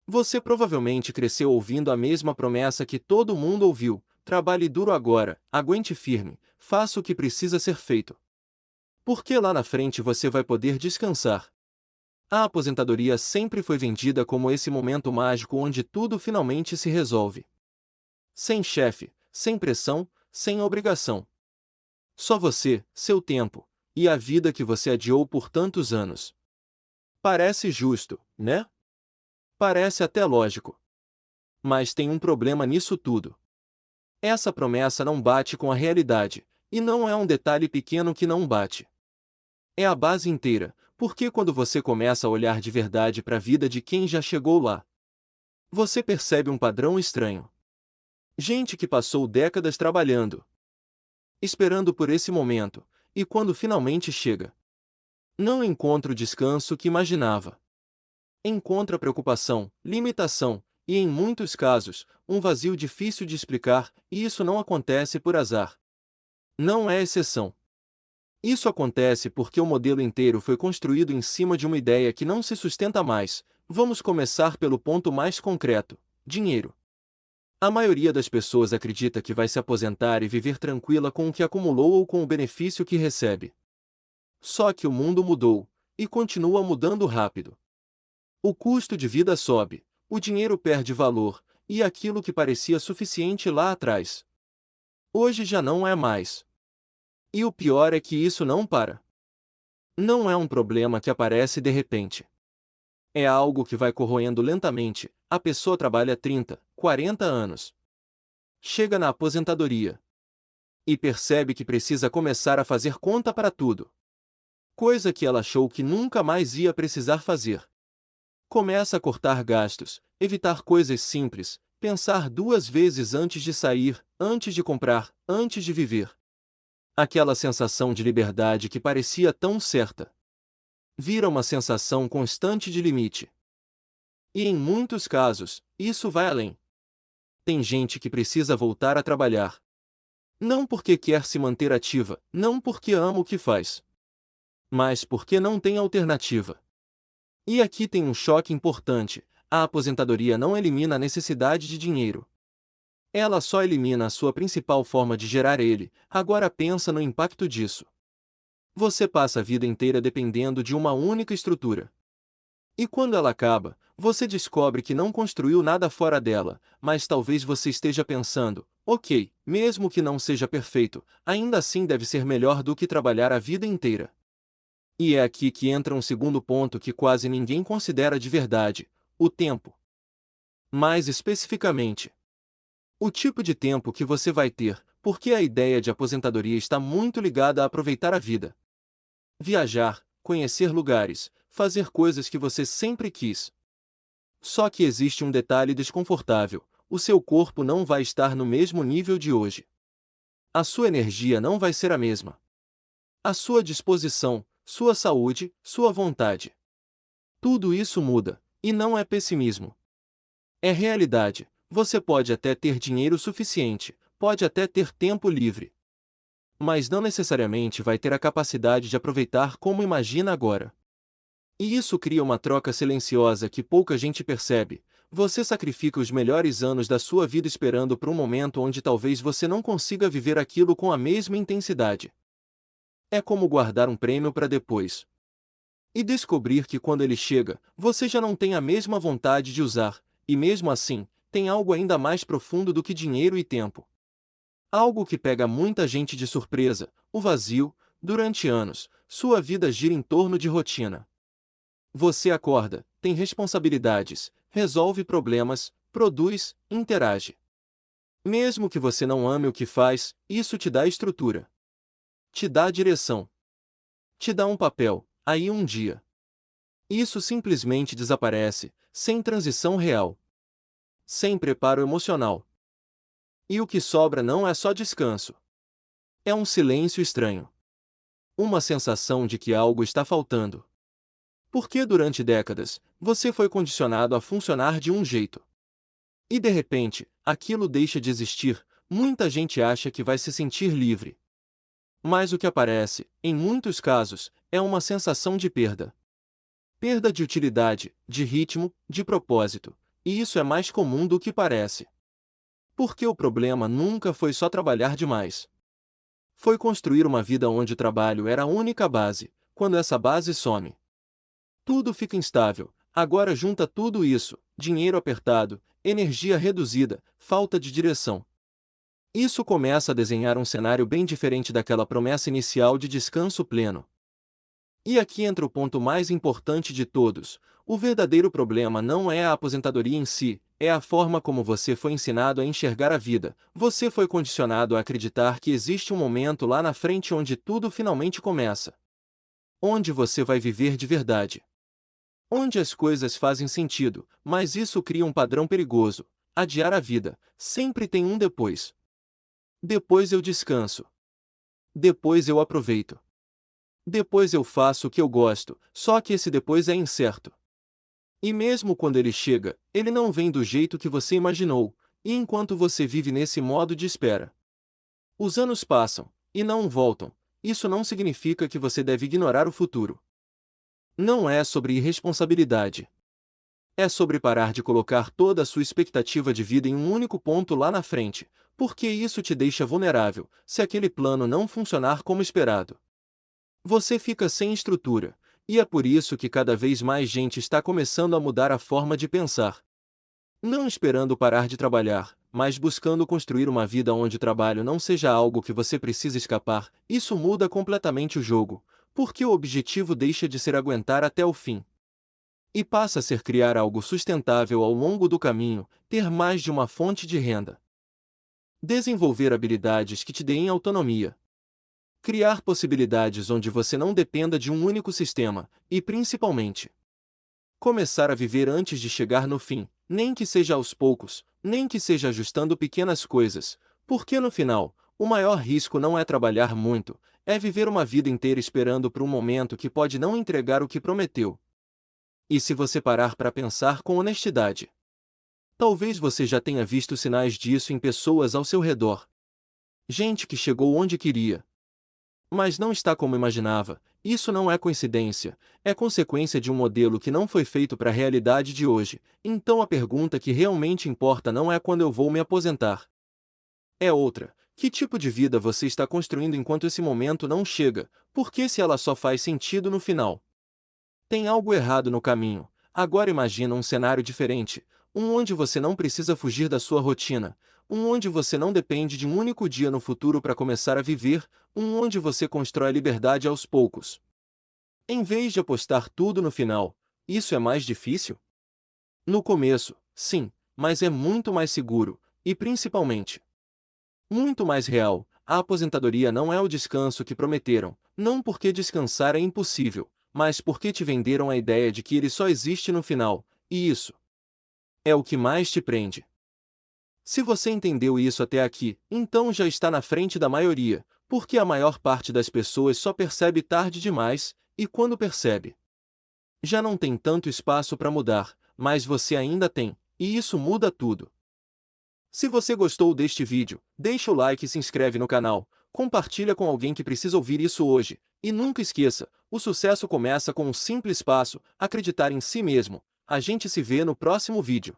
Você provavelmente cresceu ouvindo a mesma promessa que todo mundo ouviu: trabalhe duro agora, aguente firme, faça o que precisa ser feito. Porque lá na frente você vai poder descansar. A aposentadoria sempre foi vendida como esse momento mágico onde tudo finalmente se resolve. Sem chefe, sem pressão, sem obrigação. Só você, seu tempo, e a vida que você adiou por tantos anos. Parece justo, né? Parece até lógico. Mas tem um problema nisso tudo. Essa promessa não bate com a realidade, e não é um detalhe pequeno que não bate. É a base inteira, porque quando você começa a olhar de verdade para a vida de quem já chegou lá, você percebe um padrão estranho. Gente que passou décadas trabalhando, esperando por esse momento, e quando finalmente chega, não encontra o descanso que imaginava. Encontra preocupação, limitação, e em muitos casos, um vazio difícil de explicar, e isso não acontece por azar. Não é exceção. Isso acontece porque o modelo inteiro foi construído em cima de uma ideia que não se sustenta mais. Vamos começar pelo ponto mais concreto: dinheiro. A maioria das pessoas acredita que vai se aposentar e viver tranquila com o que acumulou ou com o benefício que recebe. Só que o mundo mudou, e continua mudando rápido. O custo de vida sobe, o dinheiro perde valor, e aquilo que parecia suficiente lá atrás, hoje já não é mais. E o pior é que isso não para. Não é um problema que aparece de repente. É algo que vai corroendo lentamente. A pessoa trabalha 30, 40 anos. Chega na aposentadoria. E percebe que precisa começar a fazer conta para tudo. Coisa que ela achou que nunca mais ia precisar fazer. Começa a cortar gastos, evitar coisas simples, pensar duas vezes antes de sair, antes de comprar, antes de viver. Aquela sensação de liberdade que parecia tão certa vira uma sensação constante de limite. E em muitos casos, isso vai além. Tem gente que precisa voltar a trabalhar. Não porque quer se manter ativa, não porque ama o que faz, mas porque não tem alternativa. E aqui tem um choque importante: a aposentadoria não elimina a necessidade de dinheiro. Ela só elimina a sua principal forma de gerar ele. Agora pensa no impacto disso. Você passa a vida inteira dependendo de uma única estrutura. E quando ela acaba, você descobre que não construiu nada fora dela, mas talvez você esteja pensando: ok, mesmo que não seja perfeito, ainda assim deve ser melhor do que trabalhar a vida inteira. E é aqui que entra um segundo ponto que quase ninguém considera de verdade: o tempo. Mais especificamente, o tipo de tempo que você vai ter, porque a ideia de aposentadoria está muito ligada a aproveitar a vida. Viajar, conhecer lugares, fazer coisas que você sempre quis. Só que existe um detalhe desconfortável: o seu corpo não vai estar no mesmo nível de hoje. A sua energia não vai ser a mesma. A sua disposição, sua saúde, sua vontade. Tudo isso muda, e não é pessimismo. É realidade. Você pode até ter dinheiro suficiente, pode até ter tempo livre, mas não necessariamente vai ter a capacidade de aproveitar como imagina agora. E isso cria uma troca silenciosa que pouca gente percebe. Você sacrifica os melhores anos da sua vida esperando por um momento onde talvez você não consiga viver aquilo com a mesma intensidade. É como guardar um prêmio para depois. E descobrir que quando ele chega, você já não tem a mesma vontade de usar, e mesmo assim, tem algo ainda mais profundo do que dinheiro e tempo. Algo que pega muita gente de surpresa: o vazio. Durante anos, sua vida gira em torno de rotina. Você acorda, tem responsabilidades, resolve problemas, produz, interage. Mesmo que você não ame o que faz, isso te dá estrutura. Te dá direção. Te dá um papel, aí um dia. Isso simplesmente desaparece, sem transição real. Sem preparo emocional. E o que sobra não é só descanso. É um silêncio estranho. Uma sensação de que algo está faltando. Porque durante décadas, você foi condicionado a funcionar de um jeito. E de repente, aquilo deixa de existir. Muita gente acha que vai se sentir livre. Mas o que aparece, em muitos casos, é uma sensação de perda. Perda de utilidade, de ritmo, de propósito. E isso é mais comum do que parece. Porque o problema nunca foi só trabalhar demais. Foi construir uma vida onde o trabalho era a única base. Quando essa base some, tudo fica instável. Agora junta tudo isso: dinheiro apertado, energia reduzida, falta de direção. Isso começa a desenhar um cenário bem diferente daquela promessa inicial de descanso pleno. E aqui entra o ponto mais importante de todos: o verdadeiro problema não é a aposentadoria em si, é a forma como você foi ensinado a enxergar a vida. Você foi condicionado a acreditar que existe um momento lá na frente onde tudo finalmente começa. Onde você vai viver de verdade. Onde as coisas fazem sentido, mas isso cria um padrão perigoso. Adiar a vida, sempre tem um depois. Depois eu descanso. Depois eu aproveito. Depois eu faço o que eu gosto, só que esse depois é incerto. E mesmo quando ele chega, ele não vem do jeito que você imaginou, e enquanto você vive nesse modo de espera, os anos passam, e não voltam. Isso não significa que você deve ignorar o futuro. Não é sobre irresponsabilidade. É sobre parar de colocar toda a sua expectativa de vida em um único ponto lá na frente, porque isso te deixa vulnerável, se aquele plano não funcionar como esperado. Você fica sem estrutura, e é por isso que cada vez mais gente está começando a mudar a forma de pensar. Não esperando parar de trabalhar, mas buscando construir uma vida onde o trabalho não seja algo que você precisa escapar. Isso muda completamente o jogo, porque o objetivo deixa de ser aguentar até o fim. E passa a ser criar algo sustentável ao longo do caminho, ter mais de uma fonte de renda. Desenvolver habilidades que te deem autonomia. Criar possibilidades onde você não dependa de um único sistema, e principalmente, começar a viver antes de chegar no fim, nem que seja aos poucos, nem que seja ajustando pequenas coisas, porque no final, o maior risco não é trabalhar muito, é viver uma vida inteira esperando por um momento que pode não entregar o que prometeu. E se você parar para pensar com honestidade, talvez você já tenha visto sinais disso em pessoas ao seu redor. Gente que chegou onde queria, mas não está como imaginava. Isso não é coincidência, é consequência de um modelo que não foi feito para a realidade de hoje. Então a pergunta que realmente importa não é quando eu vou me aposentar. É outra: que tipo de vida você está construindo enquanto esse momento não chega, porque se ela só faz sentido no final, tem algo errado no caminho. Agora imagina um cenário diferente, um onde você não precisa fugir da sua rotina, um onde você não depende de um único dia no futuro para começar a viver, um onde você constrói a liberdade aos poucos. Em vez de apostar tudo no final. Isso é mais difícil? No começo, sim, mas é muito mais seguro, e principalmente, muito mais real. A aposentadoria não é o descanso que prometeram, não porque descansar é impossível, mas porque te venderam a ideia de que ele só existe no final, e isso é o que mais te prende. Se você entendeu isso até aqui, então já está na frente da maioria, porque a maior parte das pessoas só percebe tarde demais, e quando percebe, já não tem tanto espaço para mudar, mas você ainda tem, e isso muda tudo. Se você gostou deste vídeo, deixa o like e se inscreve no canal, compartilha com alguém que precisa ouvir isso hoje, e nunca esqueça, o sucesso começa com um simples passo: acreditar em si mesmo. A gente se vê no próximo vídeo.